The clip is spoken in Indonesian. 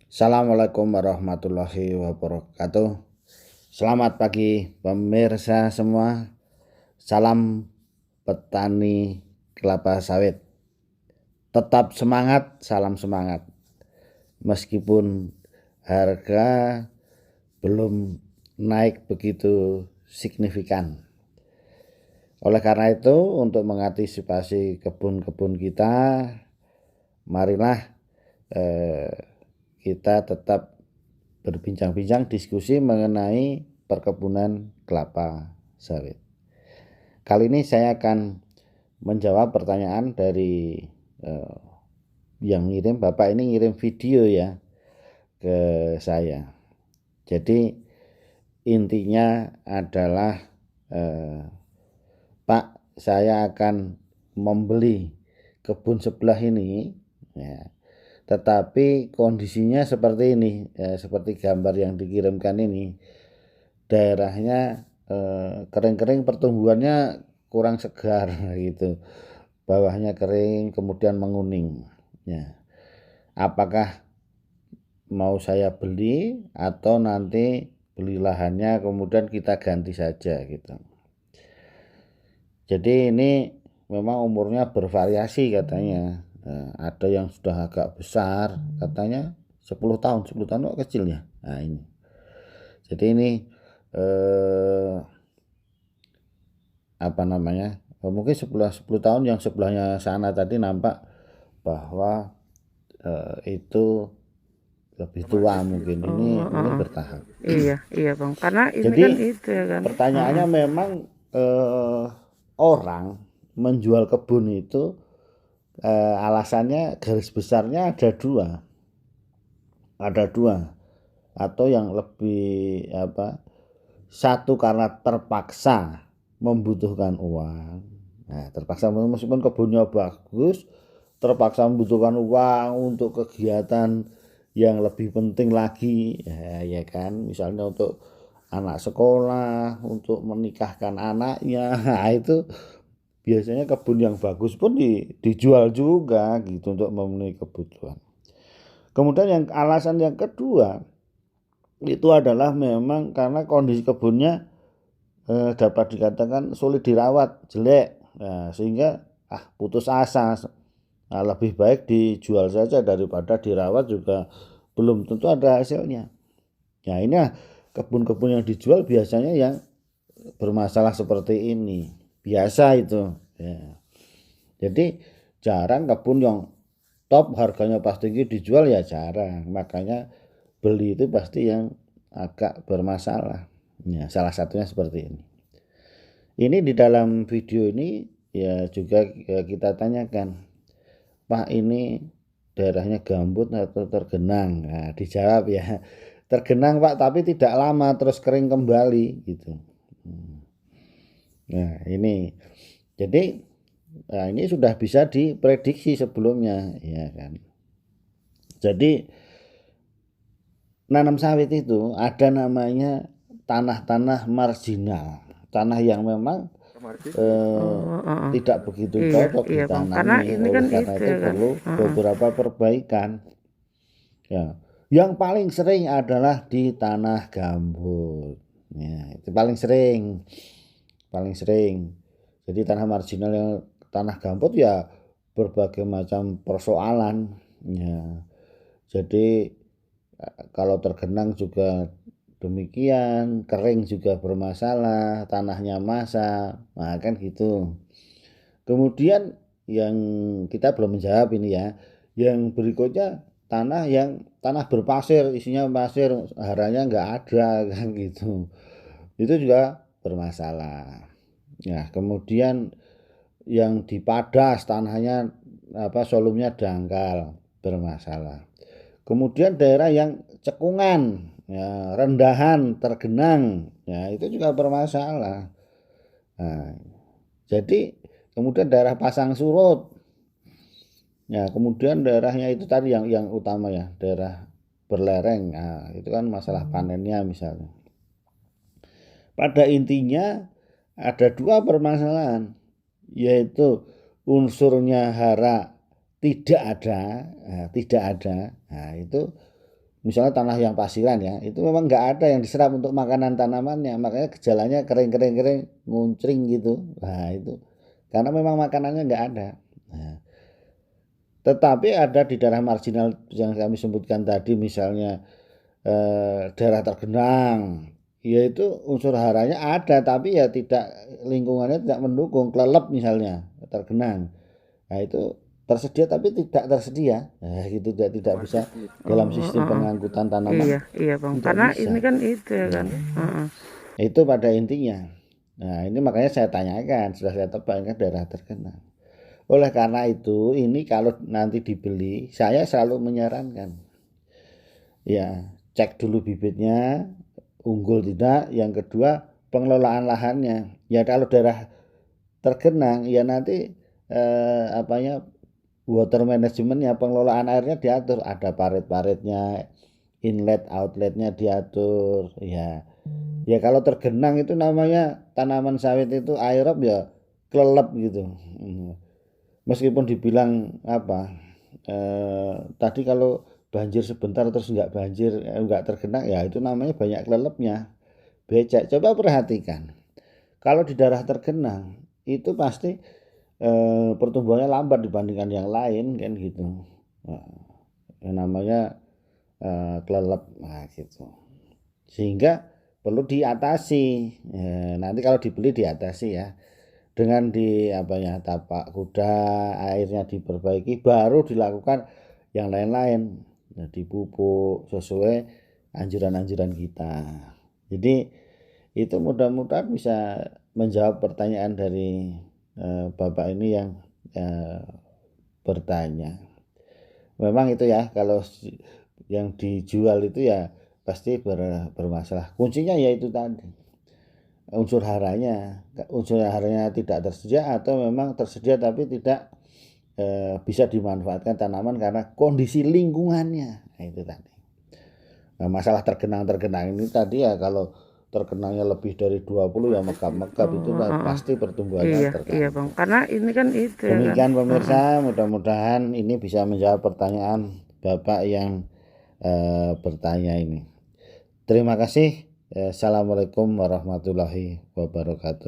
Assalamualaikum warahmatullahi wabarakatuh. Selamat pagi pemirsa semua. Salam petani kelapa sawit. Tetap semangat, salam semangat. Meskipun harga belum naik begitu signifikan. Oleh karena itu, untuk mengantisipasi kebun-kebun kita, marilah kita tetap berbincang-bincang diskusi mengenai perkebunan kelapa sawit. Kali ini saya akan menjawab pertanyaan dari yang ngirim. Bapak ini ngirim video ya ke saya. Jadi intinya adalah Pak, saya akan membeli kebun sebelah ini ya, tetapi kondisinya seperti ini ya, seperti gambar yang dikirimkan ini. Daerahnya kering-kering, pertumbuhannya kurang segar gitu, bawahnya kering kemudian menguning ya. Apakah mau saya beli atau nanti beli lahannya kemudian kita ganti saja gitu. Jadi ini memang umurnya bervariasi katanya. Ada yang sudah agak besar katanya 10 tahun kok kecil ya. Nah ini. Jadi ini mungkin 10 tahun yang sebelahnya sana tadi nampak bahwa itu lebih tua, mungkin ini mungkin bertahap. Iya Bang, karena ini kan Jadi itu ya kan. pertanyaannya memang orang menjual kebun itu alasannya garis besarnya ada dua atau yang lebih satu karena terpaksa membutuhkan uang. Nah, terpaksa meskipun kebunnya bagus, terpaksa membutuhkan uang untuk kegiatan yang lebih penting lagi, ya kan, misalnya untuk anak sekolah, untuk menikahkan anaknya. Nah, itu biasanya kebun yang bagus pun dijual juga gitu untuk memenuhi kebutuhan. Kemudian yang alasan yang kedua itu adalah memang karena kondisi kebunnya dapat dikatakan sulit dirawat, jelek, sehingga putus asa. Lebih baik dijual saja daripada dirawat juga belum tentu ada hasilnya. Nah ini kebun-kebun yang dijual biasanya yang bermasalah seperti ini, biasa itu ya. Jadi jarang kebun yang top harganya pas tinggi dijual, ya jarang. Makanya beli itu pasti yang agak bermasalah ya, salah satunya seperti ini. Ini di dalam video ini ya juga kita tanyakan, Pak, ini daerahnya gambut atau tergenang? Nah, dijawab ya, tergenang Pak, tapi tidak lama terus kering kembali gitu. Nah ini, jadi ini sudah bisa diprediksi sebelumnya ya kan. Jadi nanam sawit itu ada namanya tanah-tanah marginal, tanah yang memang tidak begitu cocok Iya Bang, karena ditanami. ini kan Oleh karena itu itu ya kan. perlu beberapa perbaikan ya. Yang paling sering adalah di tanah gambut ya, itu paling sering. Jadi tanah marginal yang tanah gambut ya berbagai macam persoalan ya. Jadi kalau tergenang juga demikian, kering juga bermasalah, tanahnya masak, nah kan gitu. Kemudian yang kita belum menjawab ini ya, yang berikutnya tanah berpasir, isinya pasir, haranya nggak ada kan gitu. Itu juga bermasalah. Nah, kemudian yang dipadas tanahnya solumnya dangkal, bermasalah. Kemudian daerah yang cekungan, ya, rendahan, tergenang, ya itu juga bermasalah. Nah, jadi kemudian daerah pasang surut, ya kemudian daerahnya itu tadi yang utama ya, daerah berlereng, nah, itu kan masalah panennya misalnya. Pada intinya ada dua permasalahan, yaitu unsurnya hara tidak ada, nah itu misalnya tanah yang pasiran ya, itu memang nggak ada yang diserap untuk makanan tanamannya, makanya gejalanya kering nguncring gitu. Nah itu karena memang makanannya nggak ada. Nah, tetapi ada di daerah marginal yang kami sebutkan tadi, misalnya daerah tergenang, yaitu unsur haranya ada tapi ya tidak, lingkungannya tidak mendukung, kelelep misalnya tergenang. Nah itu tersedia tapi tidak tersedia, nah gitu, tidak bisa dalam Oh, sistem pengangkutan tanaman, iya, iya Bang. tidak Karena ini bisa. kan itu ya kan. Nah, Heeh. itu pada intinya. Nah ini makanya saya tanyakan, sudah saya tebak kan daerah tergenang. Oleh karena itu ini kalau nanti dibeli, saya selalu menyarankan ya cek dulu bibitnya unggul tidak, yang kedua pengelolaan lahannya. Ya kalau daerah tergenang ya nanti apanya, water managementnya, pengelolaan airnya diatur, ada parit-paritnya, inlet outletnya diatur ya. Ya kalau tergenang itu namanya tanaman sawit itu aerob ya kelelep gitu. Meskipun dibilang apa, tadi kalau banjir sebentar terus nggak banjir, nggak tergenang, ya itu namanya banyak kelelepnya, becek. Coba perhatikan kalau di daerah tergenang itu pasti pertumbuhannya lambat dibandingkan yang lain kan gitu. Nah, yang namanya kelelep, nah gitu, sehingga perlu diatasi. Nanti kalau dibeli diatasi ya dengan di apa ya, tapak kuda, airnya diperbaiki, baru dilakukan yang lain-lain. Nah, dipupuk sesuai anjuran-anjuran kita. Jadi itu mudah-mudahan bisa menjawab pertanyaan dari Bapak ini yang eh, bertanya. Memang itu ya, kalau yang dijual itu ya pasti bermasalah. Kuncinya ya itu tadi, unsur haranya tidak tersedia, atau memang tersedia tapi tidak bisa dimanfaatkan tanaman karena kondisi lingkungannya. Nah, itu tadi. Nah, masalah tergenang ini tadi ya, kalau tergenangnya lebih dari 20 ya megap-megap, itu Oh, pasti pertumbuhannya iya, iya Bang. terganggu. Karena ini kan itu ya kan. Demikian pemirsa, mudah-mudahan ini bisa menjawab pertanyaan Bapak yang bertanya ini. Terima kasih. Assalamualaikum warahmatullahi wabarakatuh.